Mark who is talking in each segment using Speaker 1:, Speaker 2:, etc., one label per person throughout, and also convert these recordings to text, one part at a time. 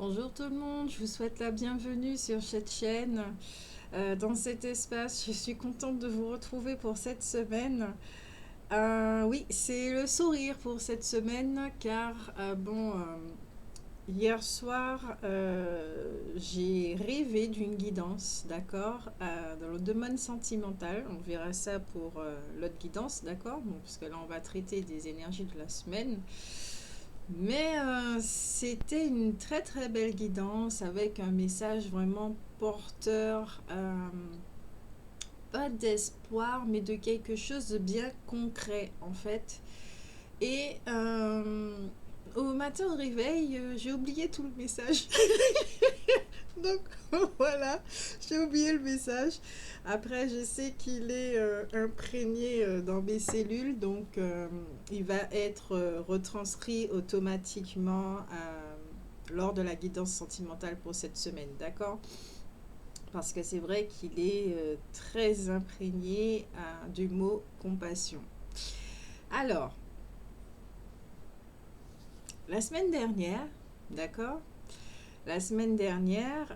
Speaker 1: Bonjour tout le monde, je vous souhaite la bienvenue sur cette chaîne, dans cet espace. Je suis contente de vous retrouver pour cette semaine. Oui, c'est le sourire pour cette semaine car, hier soir, j'ai rêvé d'une guidance, d'accord, dans le domaine sentimental. On verra ça pour l'autre guidance, d'accord, bon, parce que là on va traiter des énergies de la semaine. Mais c'était une très très belle guidance avec un message vraiment porteur, pas d'espoir, mais de quelque chose de bien concret en fait. Et au matin au réveil, j'ai oublié tout le message. Donc voilà, j'ai oublié le message. Après, je sais qu'il est imprégné dans mes cellules, donc il va être retranscrit automatiquement lors de la guidance sentimentale pour cette semaine, d'accord? Parce que c'est vrai qu'il est très imprégné du mot compassion. Alors, la semaine dernière, d'accord? La semaine dernière,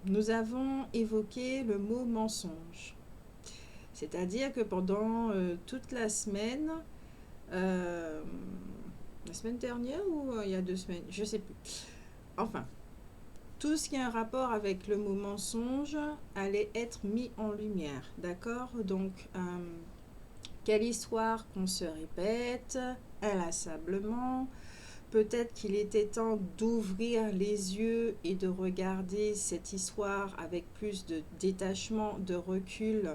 Speaker 1: nous avons évoqué le mot mensonge. C'est-à-dire que pendant toute euh, la semaine dernière ou il y a 2 semaines, je ne sais plus. Enfin, tout ce qui a un rapport avec le mot mensonge allait être mis en lumière, d'accord? Donc, quelle histoire qu'on se répète inlassablement. Peut-être qu'il était temps d'ouvrir les yeux et de regarder cette histoire avec plus de détachement, de recul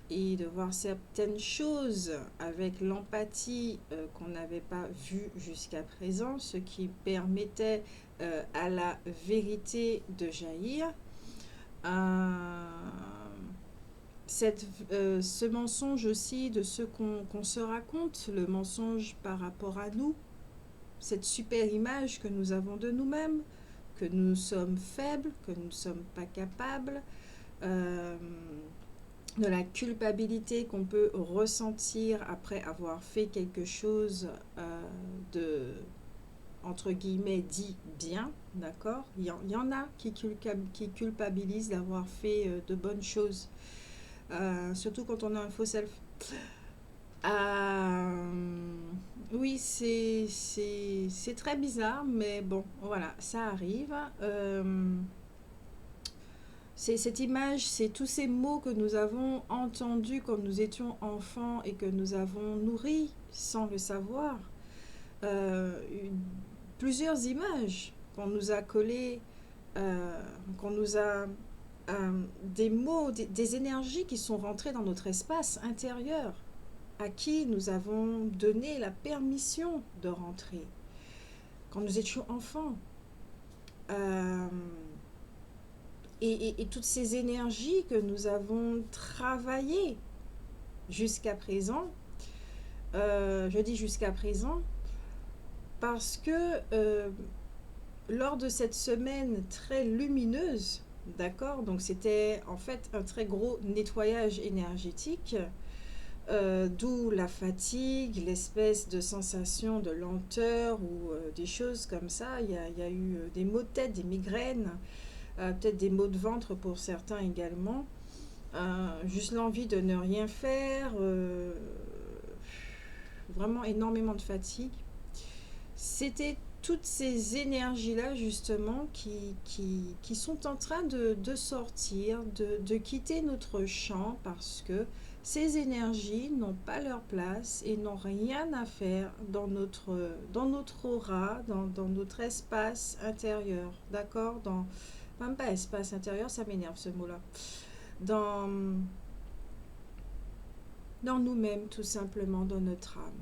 Speaker 1: et de voir certaines choses avec l'empathie qu'on n'avait pas vue jusqu'à présent, ce qui permettait à la vérité de jaillir. Euh, ce mensonge aussi de ce qu'on se raconte, le mensonge par rapport à nous, cette super image que nous avons de nous-mêmes, que nous sommes faibles, que nous ne sommes pas capables, euh, de la culpabilité qu'on peut ressentir après avoir fait quelque chose de, entre guillemets, dit bien, d'accord. Il y en a qui culpabilisent d'avoir fait de bonnes choses, surtout quand on a un faux self. Euh, oui, c'est très bizarre, mais bon, voilà, ça arrive. C'est cette image, c'est tous ces mots que nous avons entendus quand nous étions enfants et que nous avons nourris sans le savoir. Une- Plusieurs images qu'on nous a collées, euh, qu'on nous a des mots, des énergies qui sont rentrées dans notre espace intérieur, à qui nous avons donné la permission de rentrer quand nous étions enfants. Euh, et toutes ces énergies que nous avons travaillées jusqu'à présent, je dis jusqu'à présent, parce que lors de cette semaine très lumineuse, d'accord, donc c'était en fait un très gros nettoyage énergétique, d'où la fatigue, l'espèce de sensation de lenteur ou des choses comme ça. Il y a eu des maux de tête, des migraines, peut-être des maux de ventre pour certains également. Juste l'envie de ne rien faire, vraiment énormément de fatigue. C'était toutes ces énergies-là justement qui sont en train de sortir, de quitter notre champ parce que ces énergies n'ont pas leur place et n'ont rien à faire dans notre aura, dans notre espace intérieur. D'accord, même pas espace intérieur, ça m'énerve ce mot-là. Dans, dans nous-mêmes, tout simplement, dans notre âme,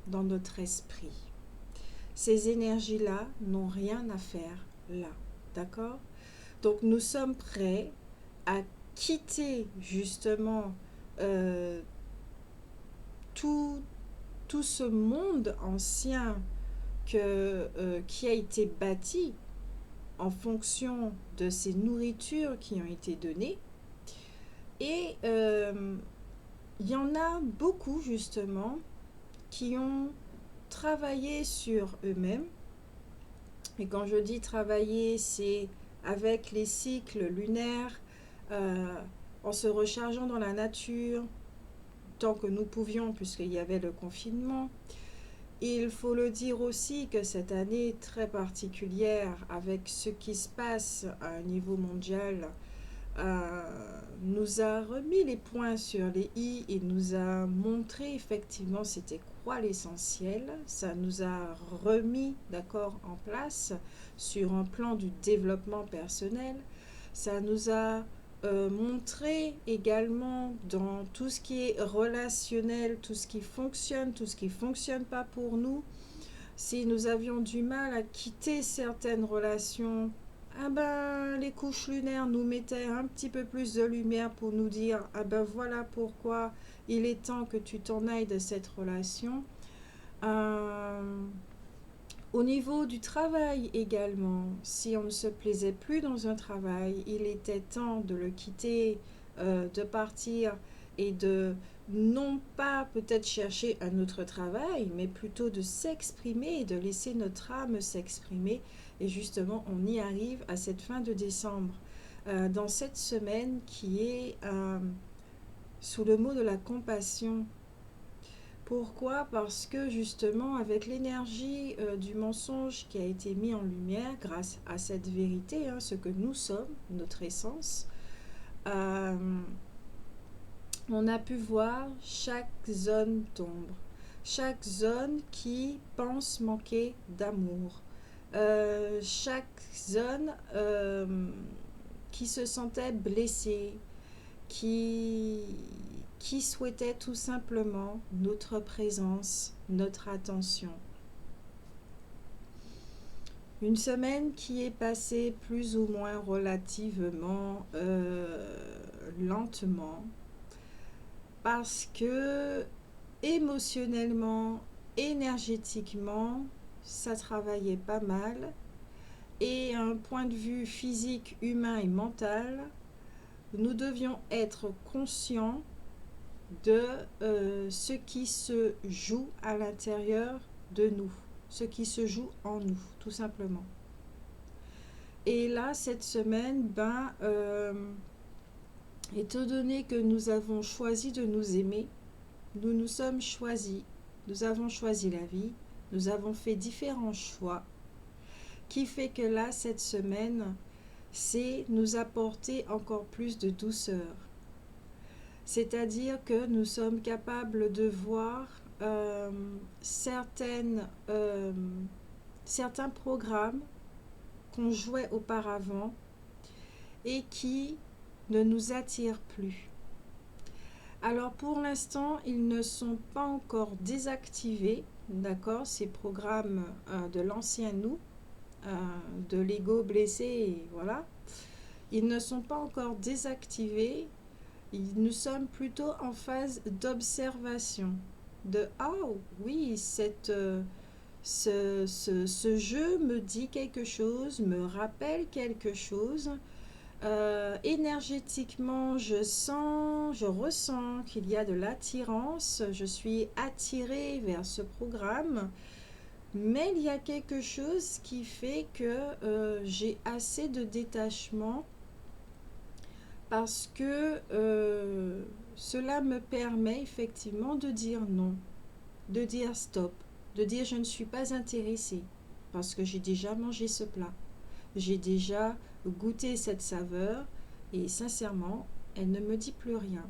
Speaker 1: dans notre esprit. Ces énergies-là n'ont rien à faire là. D'accord? Donc nous sommes prêts à quitter justement euh, tout, tout ce monde ancien qui a été bâti en fonction de ces nourritures qui ont été données. Et il y en a beaucoup justement qui ont travaillé sur eux-mêmes Et quand je dis travailler, c'est avec les cycles lunaires, euh, en se rechargeant dans la nature, tant que nous pouvions, puisqu'il y avait le confinement. Il faut le dire aussi que cette année très particulière, avec ce qui se passe à un niveau mondial, euh, nous a remis les points sur les i et nous a montré effectivement c'était quoi l'essentiel. Ça nous a remis d'accord en place sur un plan du développement personnel. Ça nous a montré également dans tout ce qui est relationnel, tout ce qui fonctionne pas pour nous. Si nous avions du mal à quitter certaines relations, ah ben, les couches lunaires nous mettaient un petit peu plus de lumière pour nous dire ah ben voilà pourquoi il est temps que tu t'en ailles de cette relation. Euh, Au niveau du travail également, si on ne se plaisait plus dans un travail, il était temps de le quitter, de partir et de non pas peut-être chercher un autre travail, mais plutôt de s'exprimer et de laisser notre âme s'exprimer. Et justement, on y arrive à cette fin de décembre, dans cette semaine qui est sous le mot de la compassion. Pourquoi? Parce que justement, avec l'énergie du mensonge qui a été mis en lumière grâce à cette vérité, ce que nous sommes, notre essence, euh, on a pu voir chaque zone d'ombre, chaque zone qui pense manquer d'amour, chaque zone qui se sentait blessée, qui, qui souhaitait tout simplement notre présence, notre attention. Une semaine qui est passée plus ou moins relativement lentement parce que émotionnellement, énergétiquement, ça travaillait pas mal et un point de vue physique, humain et mental, nous devions être conscients de ce qui se joue à l'intérieur de nous, ce qui se joue en nous, tout simplement. Et là, cette semaine, étant donné que nous avons choisi de nous aimer, nous nous sommes choisis, nous avons choisi la vie, nous avons fait différents choix, qui fait que là, cette semaine, c'est nous apporter encore plus de douceur. C'est-à-dire que nous sommes capables de voir certains programmes qu'on jouait auparavant et qui ne nous attirent plus. Alors pour l'instant, ils ne sont pas encore désactivés, d'accord, ces programmes de l'ancien nous, de l'ego blessé, et voilà. Ils ne sont pas encore désactivés. Nous sommes plutôt en phase d'observation. De ah oui, ce jeu me dit quelque chose, me rappelle quelque chose. Énergétiquement, je ressens qu'il y a de l'attirance, je suis attirée vers ce programme, mais il y a quelque chose qui fait que j'ai assez de détachement parce que cela me permet effectivement de dire non, de dire stop, de dire je ne suis pas intéressée parce que j'ai déjà mangé ce plat, j'ai déjà goûté cette saveur et sincèrement, elle ne me dit plus rien.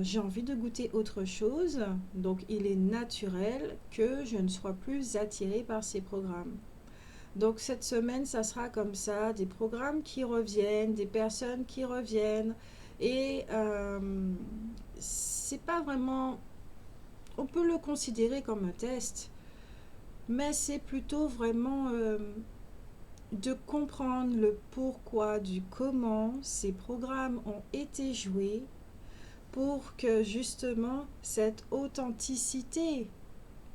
Speaker 1: J'ai envie de goûter autre chose, donc il est naturel que je ne sois plus attirée par ces programmes. Donc cette semaine, ça sera comme ça, des programmes qui reviennent, des personnes qui reviennent. Et c'est pas vraiment, on peut le considérer comme un test, mais c'est plutôt vraiment de comprendre le pourquoi du comment ces programmes ont été joués pour que justement cette authenticité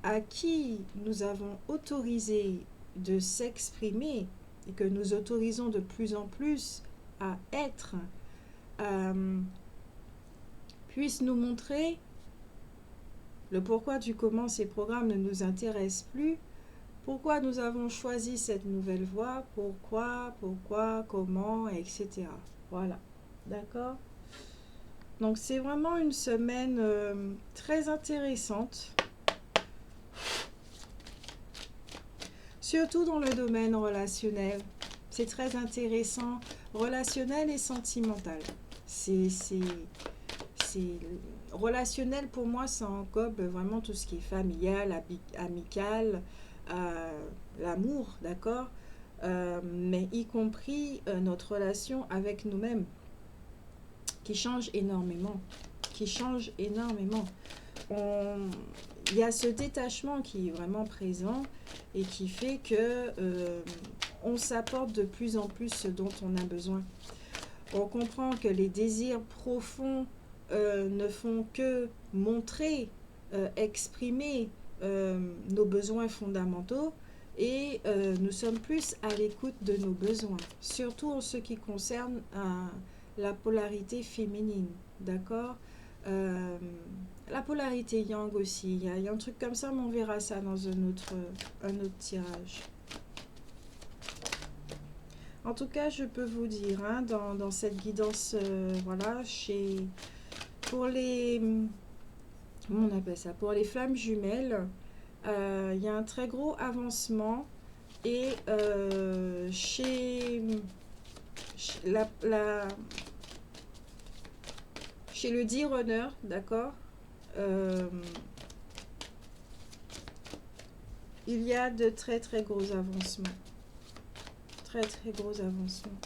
Speaker 1: à qui nous avons autorisé de s'exprimer et que nous autorisons de plus en plus à être, puisse nous montrer le pourquoi du comment ces programmes ne nous intéressent plus, Pourquoi nous avons choisi cette nouvelle voie, pourquoi, comment, etc. Voilà, d'accord? Donc c'est vraiment une semaine très intéressante, surtout dans le domaine relationnel. C'est très intéressant, relationnel et sentimental. C'est relationnel pour moi, ça englobe vraiment tout ce qui est familial, amical, l'amour, d'accord, mais y compris notre relation avec nous-mêmes, qui change énormément, qui change énormément. Il y a ce détachement qui est vraiment présent et qui fait que on s'apporte de plus en plus ce dont on a besoin. On comprend que les désirs profonds ne font que montrer, exprimer nos besoins fondamentaux et nous sommes plus à l'écoute de nos besoins, surtout en ce qui concerne la polarité féminine, d'accord? La polarité yang aussi, il y a un truc comme ça, mais on verra ça dans un autre tirage. En tout cas, je peux vous dire, hein, dans cette guidance, voilà, pour les, comment on appelle ça, pour les flammes jumelles, il y a un très gros avancement et chez le dit runner, d'accord, il y a de très très gros avancements. Très très gros avancements.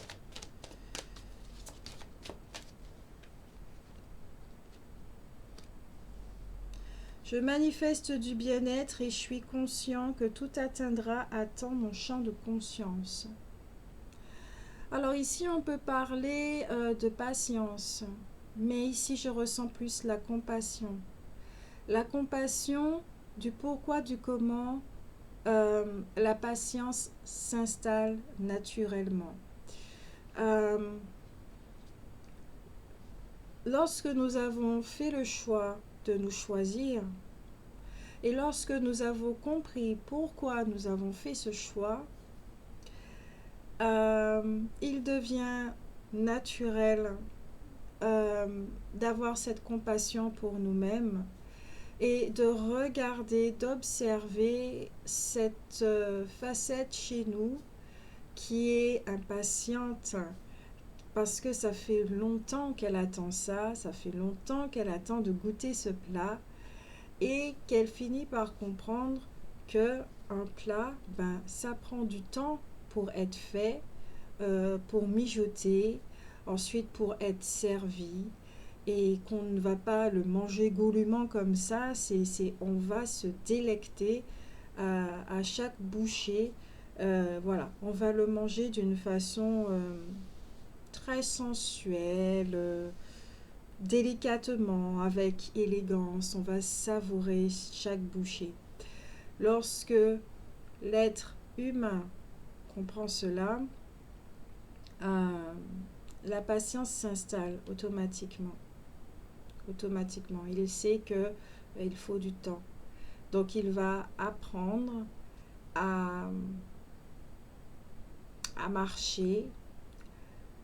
Speaker 1: Je manifeste du bien-être et je suis conscient que tout atteindra à temps mon champ de conscience. Alors ici, on peut parler de patience, mais ici, je ressens plus la compassion. La compassion du pourquoi, du comment, la patience s'installe naturellement. Lorsque nous avons fait le choix de nous choisir, et lorsque nous avons compris pourquoi nous avons fait ce choix, il devient naturel d'avoir cette compassion pour nous-mêmes et de regarder, d'observer cette facette chez nous qui est impatiente parce que ça fait longtemps qu'elle attend ça, ça fait longtemps qu'elle attend de goûter ce plat et qu'elle finit par comprendre que un plat, ben, ça prend du temps pour être fait, pour mijoter, ensuite pour être servi et qu'on ne va pas le manger goulûment comme ça, on va se délecter à chaque bouchée. Voilà, on va le manger d'une façon très sensuelle, délicatement, avec élégance. On va savourer chaque bouchée. Lorsque l'être humain comprend cela, la patience s'installe automatiquement. Automatiquement. Il sait que il faut du temps. Donc il va apprendre à marcher,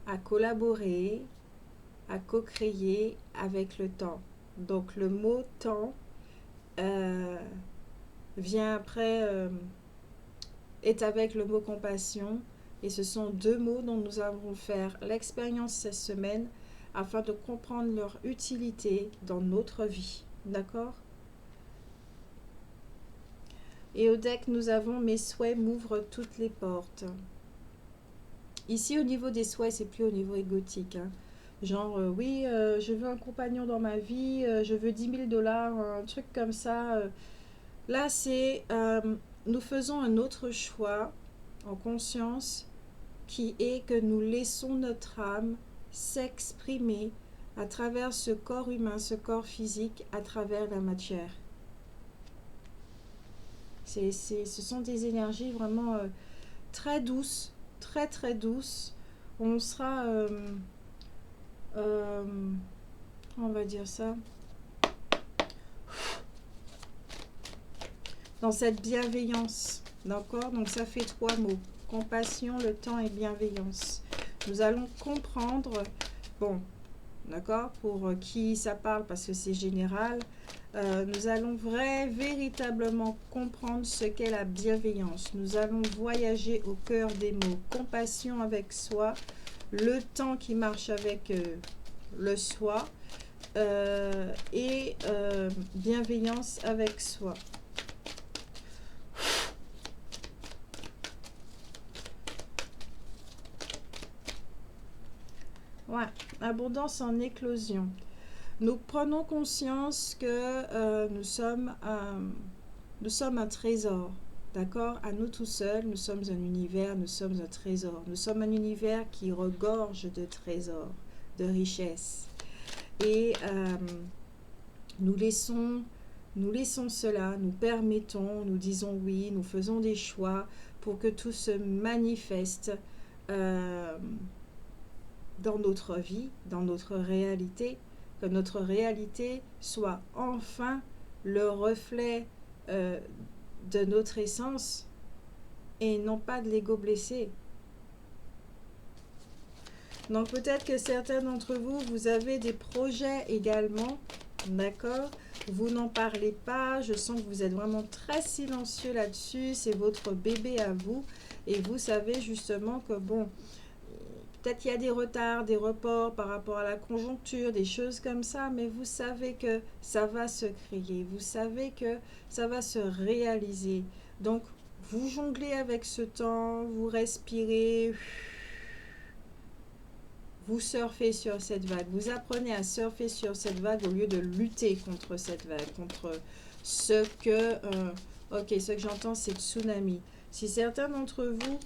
Speaker 1: à collaborer, à co-créer avec le temps. Donc le mot temps vient après, est avec le mot compassion. Et ce sont deux mots dont nous allons faire l'expérience cette semaine afin de comprendre leur utilité dans notre vie. D'accord? Et au deck, nous avons mes souhaits m'ouvrent toutes les portes. Ici, au niveau des souhaits, c'est plus au niveau égotique. Hein. Genre, oui, je veux un compagnon dans ma vie, je veux 10 000 $, un truc comme ça. Là, c'est, nous faisons un autre choix en conscience qui est que nous laissons notre âme s'exprimer à travers ce corps humain, ce corps physique, à travers la matière. Ce sont des énergies vraiment très douces, très très douces. On sera, on va dire ça, dans cette bienveillance. D'accord? Donc ça fait 3 mots. Compassion, le temps et bienveillance. Nous allons comprendre, bon, d'accord, pour qui ça parle parce que c'est général. Nous allons véritablement comprendre ce qu'est la bienveillance. Nous allons voyager au cœur des mots. Compassion avec soi, le temps qui marche avec le soi et bienveillance avec soi. Ouais, abondance en éclosion. Nous prenons conscience que nous sommes un trésor, d'accord? À nous tout seuls, nous sommes un univers, nous sommes un trésor. Nous sommes un univers qui regorge de trésors, de richesses. Et nous laissons cela, nous permettons, nous disons oui, nous faisons des choix pour que tout se manifeste dans notre vie, dans notre réalité, que notre réalité soit enfin le reflet de notre essence et non pas de l'ego blessé. Donc peut-être que certains d'entre vous, vous avez des projets également, d'accord? Vous n'en parlez pas, je sens que vous êtes vraiment très silencieux là-dessus, c'est votre bébé à vous et vous savez justement que bon, peut-être qu'il y a des retards, des reports par rapport à la conjoncture, des choses comme ça, mais vous savez que ça va se créer, vous savez que ça va se réaliser. Donc, vous jonglez avec ce temps, vous respirez, vous surfez sur cette vague, vous apprenez à surfer sur cette vague au lieu de lutter contre cette vague, contre ce que, ce que j'entends, c'est tsunami. Si certains d'entre vous,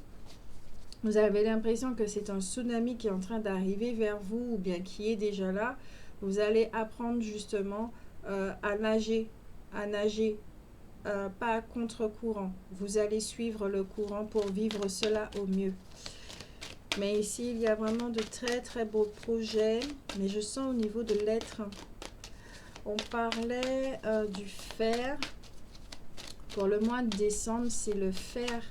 Speaker 1: vous avez l'impression que c'est un tsunami qui est en train d'arriver vers vous ou bien qui est déjà là, vous allez apprendre justement à nager, pas à contre-courant. Vous allez suivre le courant pour vivre cela au mieux. Mais ici, il y a vraiment de très très beaux projets, mais je sens au niveau de l'être, on parlait du fer. Pour le mois de décembre, c'est le fer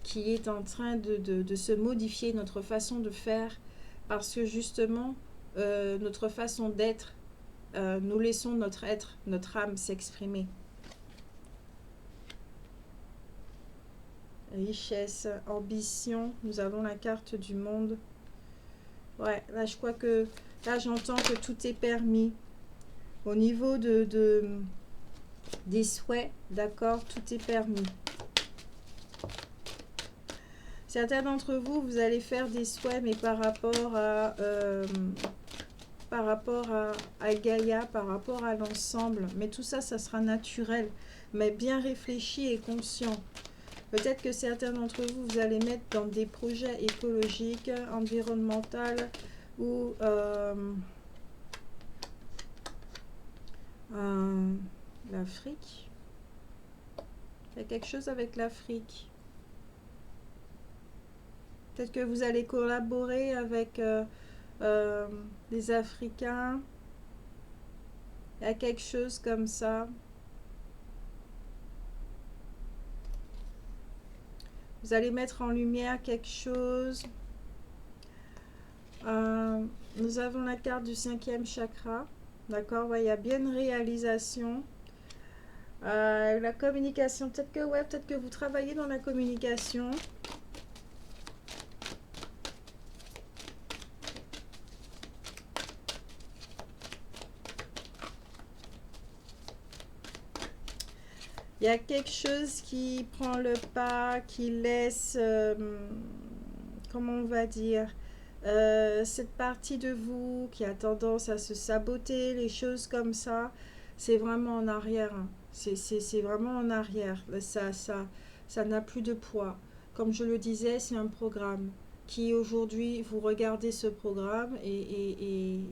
Speaker 1: qui est en train de se modifier, notre façon de faire, parce que justement, notre façon d'être, nous laissons notre être, notre âme s'exprimer. Richesse, ambition, nous avons la carte du monde. Ouais, là je crois que, là j'entends que tout est permis. Au niveau des souhaits, d'accord, tout est permis. Certains d'entre vous, vous allez faire des souhaits, mais par rapport à Gaïa, par rapport à l'ensemble. Mais tout ça, ça sera naturel, mais bien réfléchi et conscient. Peut-être que certains d'entre vous, vous allez mettre dans des projets écologiques, environnementaux ou l'Afrique. Il y a quelque chose avec l'Afrique. Peut-être que vous allez collaborer avec les Africains. Il y a quelque chose comme ça. Vous allez mettre en lumière quelque chose. Nous avons la carte du 5e chakra. D'accord, ouais, il y a bien une réalisation. La communication, peut-être que vous travaillez dans la communication. Il y a quelque chose qui prend le pas, qui laisse, comment on va dire, cette partie de vous qui a tendance à se saboter, les choses comme ça, c'est vraiment en arrière. Hein. C'est vraiment en arrière. Ça n'a plus de poids. Comme je le disais, c'est un programme qui aujourd'hui, vous regardez ce programme et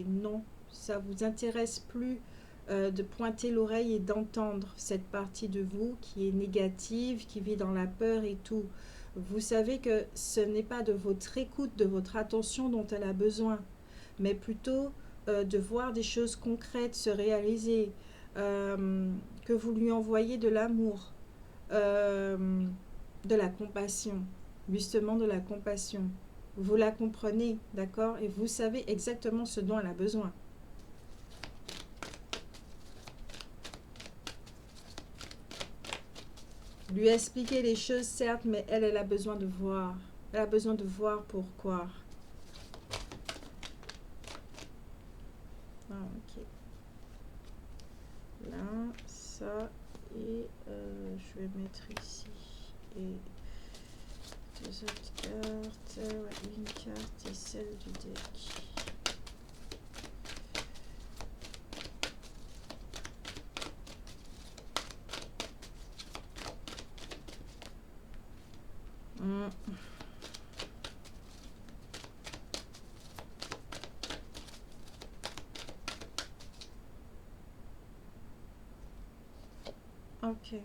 Speaker 1: non, ça vous intéresse plus de pointer l'oreille et d'entendre cette partie de vous qui est négative, qui vit dans la peur et tout. Vous savez que ce n'est pas de votre écoute, de votre attention dont elle a besoin, mais plutôt de voir des choses concrètes se réaliser, que vous lui envoyez de l'amour, euh, de la compassion, justement de la compassion. Vous la comprenez, d'accord? Et vous savez exactement ce dont elle a besoin. Lui expliquer les choses, certes, mais elle a besoin de voir. Elle a besoin de voir pourquoi. Ah, ok. Là, ça, et je vais mettre ici. Et deux autres cartes. Ouais, une carte et celle du deck. Ok.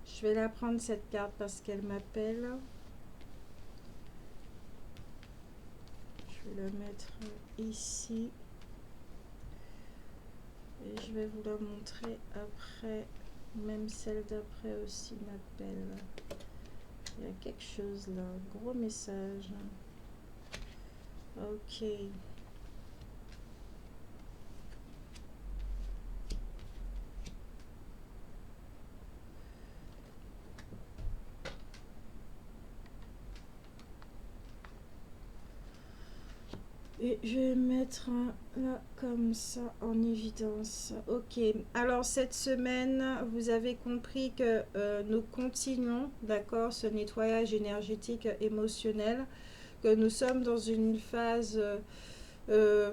Speaker 1: Je vais la prendre cette carte parce qu'elle m'appelle. Je vais la mettre ici. Et je vais vous la montrer après. Même celle d'après aussi m'appelle. Il y a quelque chose là. Gros message. Ok. Et je vais mettre là comme ça en évidence. Ok. Alors cette semaine, vous avez compris que nous continuons, d'accord, ce nettoyage énergétique émotionnel, que nous sommes dans une phase de...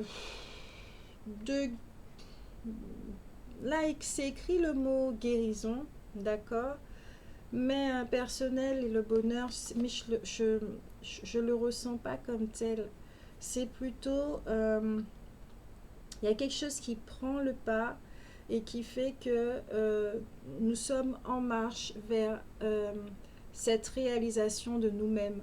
Speaker 1: Là, c'est écrit le mot guérison, d'accord, mais personnel et le bonheur, mais je le ressens pas comme tel. C'est plutôt, il y a quelque chose qui prend le pas et qui fait que nous sommes en marche vers cette réalisation de nous-mêmes.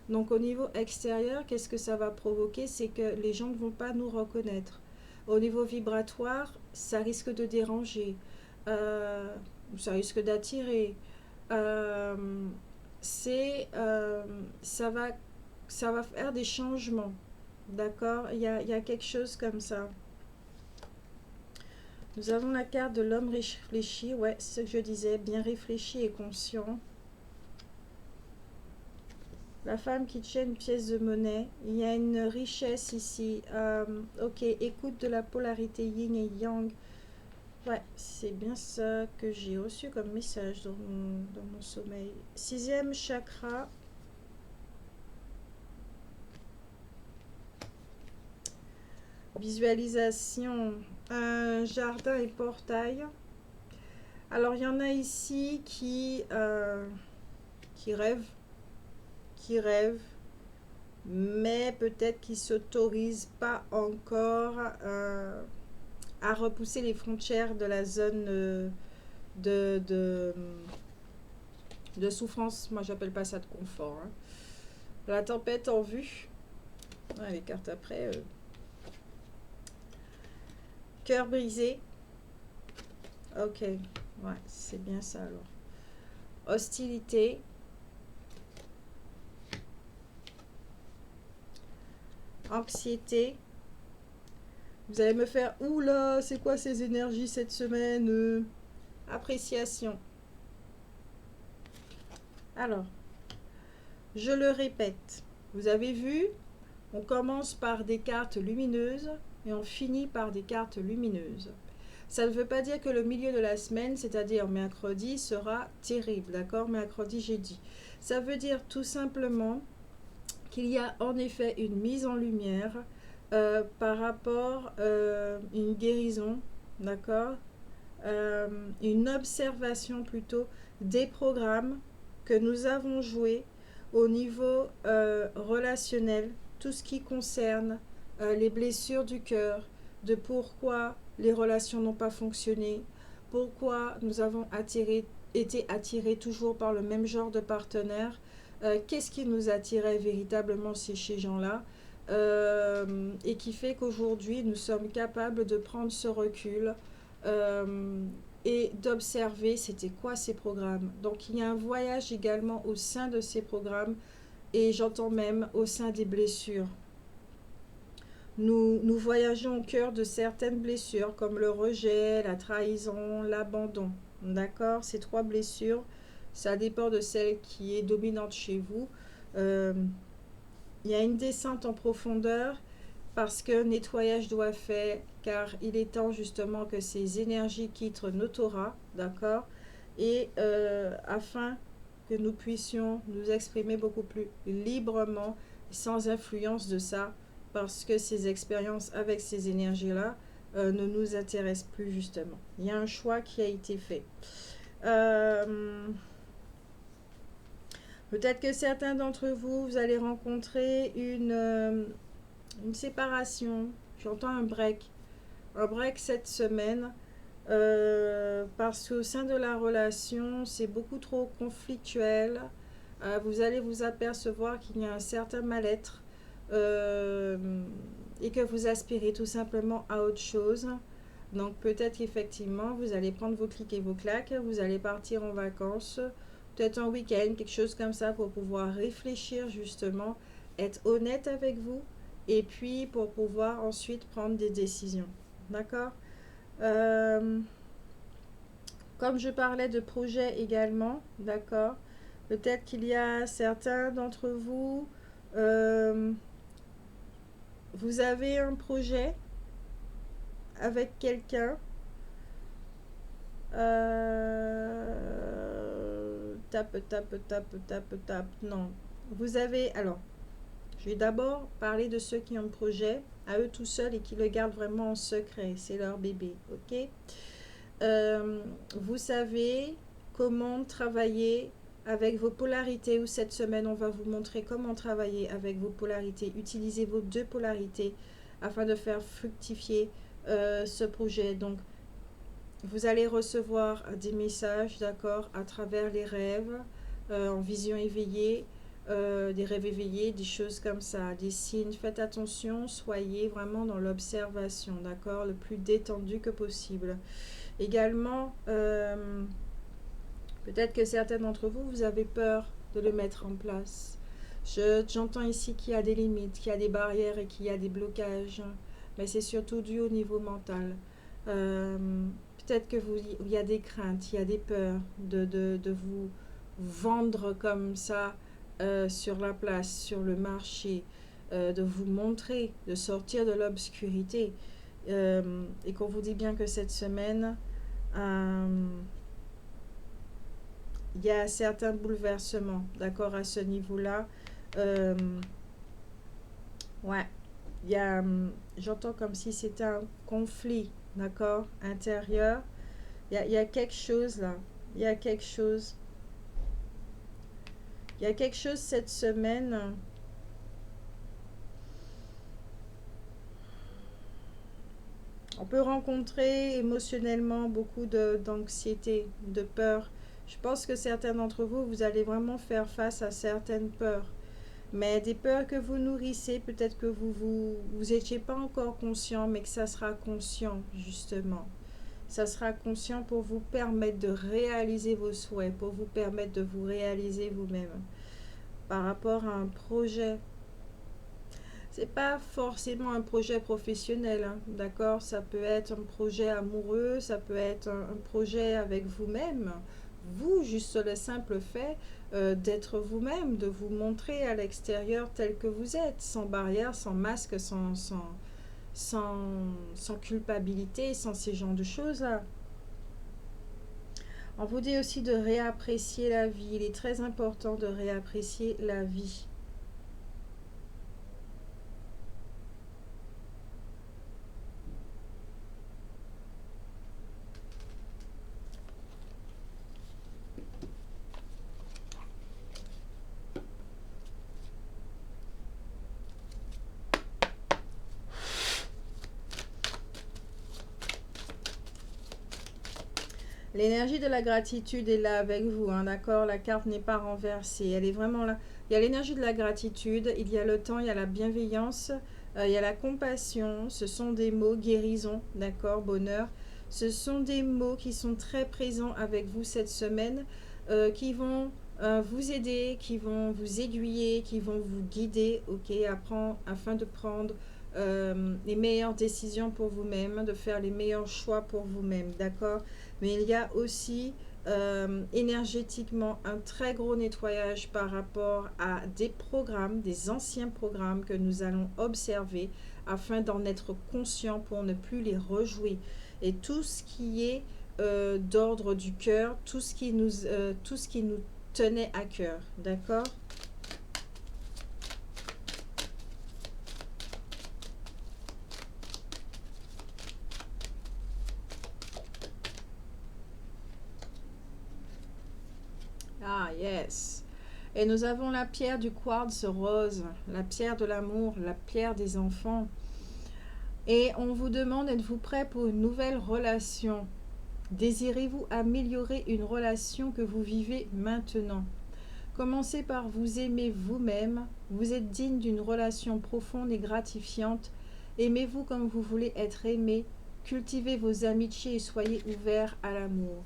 Speaker 1: Donc au niveau extérieur, qu'est-ce que ça va provoquer? C'est que les gens ne vont pas nous reconnaître. Au niveau vibratoire, ça risque de déranger, euh, ça risque d'attirer. Euh, ça va, ça va faire des changements, d'accord? Il y a quelque chose comme ça. Nous avons la carte de l'homme réfléchi, ouais, c'est ce que je disais, bien réfléchi et conscient. La femme qui tient une pièce de monnaie. Il y a une richesse ici. Ok, écoute de la polarité yin et yang. Ouais, c'est bien ça que j'ai reçu comme message dans mon sommeil. Sixième chakra. Visualisation. Un jardin et portail. Alors, il y en a ici qui rêvent. Qui rêvent. Mais peut-être qui ne s'autorisent pas encore à repousser les frontières de la zone de, de, de souffrance. Moi, j'appelle pas ça de confort. Hein. La tempête en vue. Ouais, les cartes après. Cœur brisé. Ok, ouais, c'est bien ça alors. Hostilité. Anxiété. Vous allez me faire, oula, c'est quoi ces énergies cette semaine? Appréciation. Alors, je le répète. Vous avez vu, on commence par des cartes lumineuses et on finit par des cartes lumineuses. Ça ne veut pas dire que le milieu de la semaine, c'est-à-dire mercredi, sera terrible, d'accord? Mercredi, j'ai dit. Ça veut dire tout simplement qu'il y a en effet une mise en lumière par rapport à une guérison, d'accord? Une observation plutôt des programmes que nous avons joués au niveau relationnel, tout ce qui concerne les blessures du cœur, de pourquoi les relations n'ont pas fonctionné, pourquoi nous avons été attirés toujours par le même genre de partenaire, qu'est-ce qui nous attirait véritablement chez ces gens-là, et qui fait qu'aujourd'hui, nous sommes capables de prendre ce recul et d'observer c'était quoi ces programmes. Donc, il y a un voyage également au sein de ces programmes et j'entends même au sein des blessures. Nous voyageons au cœur de certaines blessures comme le rejet, la trahison, l'abandon. D'accord? Ces trois blessures, ça dépend de celle qui est dominante chez vous. Euh, il y a une descente en profondeur parce que nettoyage doit être fait car il est temps justement que ces énergies quittent notre aura. D'accord? Et afin que nous puissions nous exprimer beaucoup plus librement, sans influence de ça, parce que ces expériences avec ces énergies-là ne nous intéressent plus justement. Il y a un choix qui a été fait. Peut-être que certains d'entre vous, vous allez rencontrer une séparation. J'entends un break. Un break cette semaine. Parce qu'au sein de la relation, c'est beaucoup trop conflictuel. Vous allez vous apercevoir qu'il y a un certain mal-être et que vous aspirez tout simplement à autre chose. Donc peut-être qu'effectivement, vous allez prendre vos clics et vos claques, vous allez partir en vacances, peut-être un week-end, quelque chose comme ça pour pouvoir réfléchir justement, être honnête avec vous et puis pour pouvoir ensuite prendre des décisions. D'accord? Comme je parlais de projet également, d'accord, peut-être qu'il y a certains d'entre vous, vous avez un projet avec quelqu'un, tape, non. Vous avez, alors, je vais d'abord parler de ceux qui ont un projet à eux tout seuls et qui le gardent vraiment en secret, c'est leur bébé, ok? Vous savez comment travailler avec vos polarités, ou cette semaine on va vous montrer comment travailler avec vos polarités. Utilisez vos deux polarités afin de faire fructifier ce projet. Donc vous allez recevoir des messages, d'accord, à travers les rêves, en vision éveillée, des rêves éveillés, des choses comme ça, des signes. Faites attention, soyez vraiment dans l'observation, d'accord, le plus détendu que possible. Également, peut-être que certains d'entre vous, vous avez peur de le mettre en place. J'entends ici qu'il y a des limites, qu'il y a des barrières et qu'il y a des blocages, mais c'est surtout dû au niveau mental. Peut-être que il y a des craintes, il y a des peurs de vous vendre comme ça sur la place, sur le marché, de vous montrer, de sortir de l'obscurité. Et qu'on vous dit bien que cette semaine, il y a certains bouleversements, d'accord, à ce niveau-là. Ouais, il y a, j'entends comme si c'était un conflit, d'accord, intérieur. Il y a quelque chose là, il y a quelque chose. Il y a quelque chose cette semaine. On peut rencontrer émotionnellement beaucoup d'anxiété, de peur. Je pense que certains d'entre vous, vous allez vraiment faire face à certaines peurs. Mais des peurs que vous nourrissez, peut-être que vous étiez pas encore conscient, mais que ça sera conscient, justement. Ça sera conscient pour vous permettre de réaliser vos souhaits, pour vous permettre de vous réaliser vous-même. Par rapport à un projet, c'est pas forcément un projet professionnel, hein, d'accord? Ça peut être un projet amoureux, ça peut être un projet avec vous-même. Vous, juste le simple fait d'être vous-même, de vous montrer à l'extérieur tel que vous êtes, sans barrière, sans masque, sans culpabilité, sans ces genres de choses-là. On vous dit aussi de réapprécier la vie. Il est très important de réapprécier la vie. L'énergie de la gratitude est là avec vous, hein, d'accord? La carte n'est pas renversée, elle est vraiment là. Il y a l'énergie de la gratitude, il y a le temps, il y a la bienveillance, il y a la compassion. Ce sont des mots guérison, d'accord, bonheur. Ce sont des mots qui sont très présents avec vous cette semaine, qui vont vous aider, qui vont vous aiguiller, qui vont vous guider, ok, afin de prendre les meilleures décisions pour vous-même, de faire les meilleurs choix pour vous-même, d'accord. Mais il y a aussi énergétiquement un très gros nettoyage par rapport à des programmes, des anciens programmes que nous allons observer afin d'en être conscient pour ne plus les rejouer. Et tout ce qui est d'ordre du cœur, tout ce qui nous tenait à cœur, d'accord? Ah, yes. Et nous avons la pierre du quartz rose, la pierre de l'amour, la pierre des enfants. Et on vous demande, êtes-vous prêt pour une nouvelle relation? Désirez-vous améliorer une relation que vous vivez maintenant? Commencez par vous aimer vous-même. Vous êtes digne d'une relation profonde et gratifiante. Aimez-vous comme vous voulez être aimé. Cultivez vos amitiés et soyez ouverts à l'amour.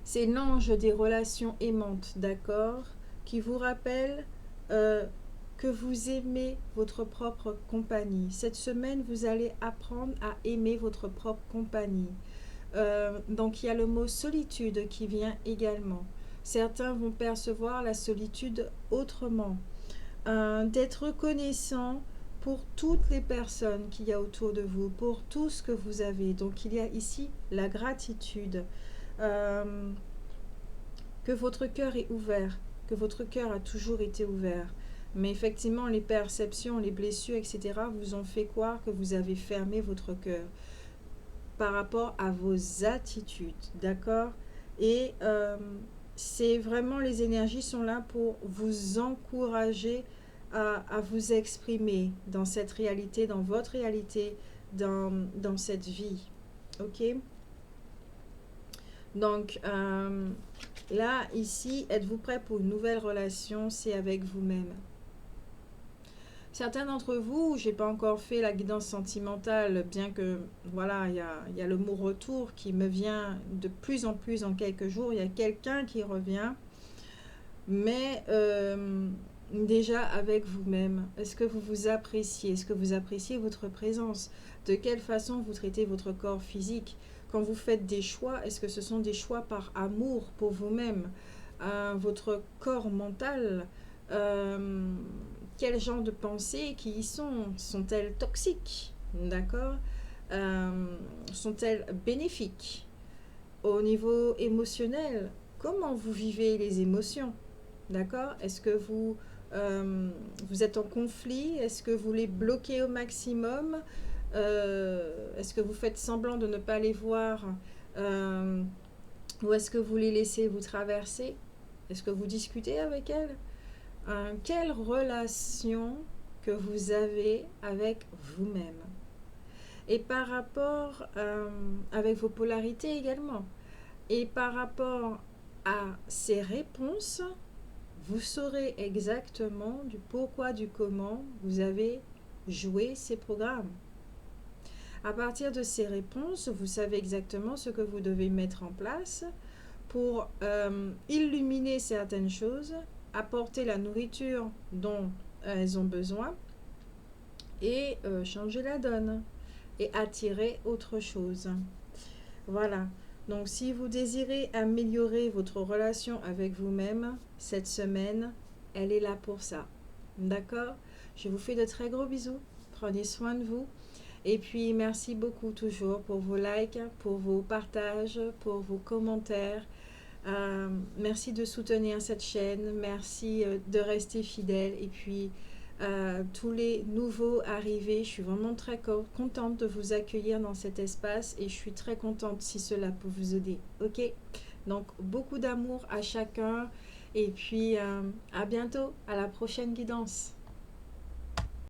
Speaker 1: C'est l'ange des relations aimantes, d'accord, qui vous rappelle que vous aimez votre propre compagnie. Cette semaine, vous allez apprendre à aimer votre propre compagnie. Donc, il y a le mot solitude qui vient également. Certains vont percevoir la solitude autrement. D'être reconnaissant pour toutes les personnes qu'il y a autour de vous, pour tout ce que vous avez. Donc, il y a ici la gratitude. Que votre cœur est ouvert, que votre cœur a toujours été ouvert. Mais effectivement, les perceptions, les blessures, etc. vous ont fait croire que vous avez fermé votre cœur par rapport à vos attitudes, d'accord? Et c'est vraiment, les énergies sont là pour vous encourager à vous exprimer dans cette réalité, dans votre réalité, dans cette vie, ok? Donc, là, ici, êtes-vous prêt pour une nouvelle relation? C'est avec vous-même. Certains d'entre vous, j'ai pas encore fait la guidance sentimentale, bien que, voilà, il y a le mot retour qui me vient de plus en plus en quelques jours. Il y a quelqu'un qui revient, mais déjà avec vous-même. Est-ce que vous vous appréciez? Est-ce que vous appréciez votre présence? De quelle façon vous traitez votre corps physique? Quand vous faites des choix, est-ce que ce sont des choix par amour pour vous-même? Votre corps mental, quel genre de pensées qui y sont? Sont-elles toxiques? D'accord? Sont-elles bénéfiques? Au niveau émotionnel, comment vous vivez les émotions? D'accord? Est-ce que vous êtes en conflit? Est-ce que vous les bloquez au maximum? Est-ce que vous faites semblant de ne pas les voir? Ou est-ce que vous les laissez vous traverser? Est-ce que vous discutez avec elles? Quelle relation que vous avez avec vous-même? Et par rapport avec vos polarités également. Et par rapport à ces réponses, vous saurez exactement du pourquoi, du comment vous avez joué ces programmes. À partir de ces réponses, vous savez exactement ce que vous devez mettre en place pour illuminer certaines choses, apporter la nourriture dont elles ont besoin et changer la donne et attirer autre chose. Voilà. Donc, si vous désirez améliorer votre relation avec vous-même, cette semaine, elle est là pour ça. D'accord? Je vous fais de très gros bisous. Prenez soin de vous. Et puis, merci beaucoup toujours pour vos likes, pour vos partages, pour vos commentaires. Merci de soutenir cette chaîne. Merci de rester fidèle. Et puis, tous les nouveaux arrivés, je suis vraiment très contente de vous accueillir dans cet espace et je suis très contente si cela peut vous aider. Ok? Donc, beaucoup d'amour à chacun et puis à bientôt, à la prochaine guidance.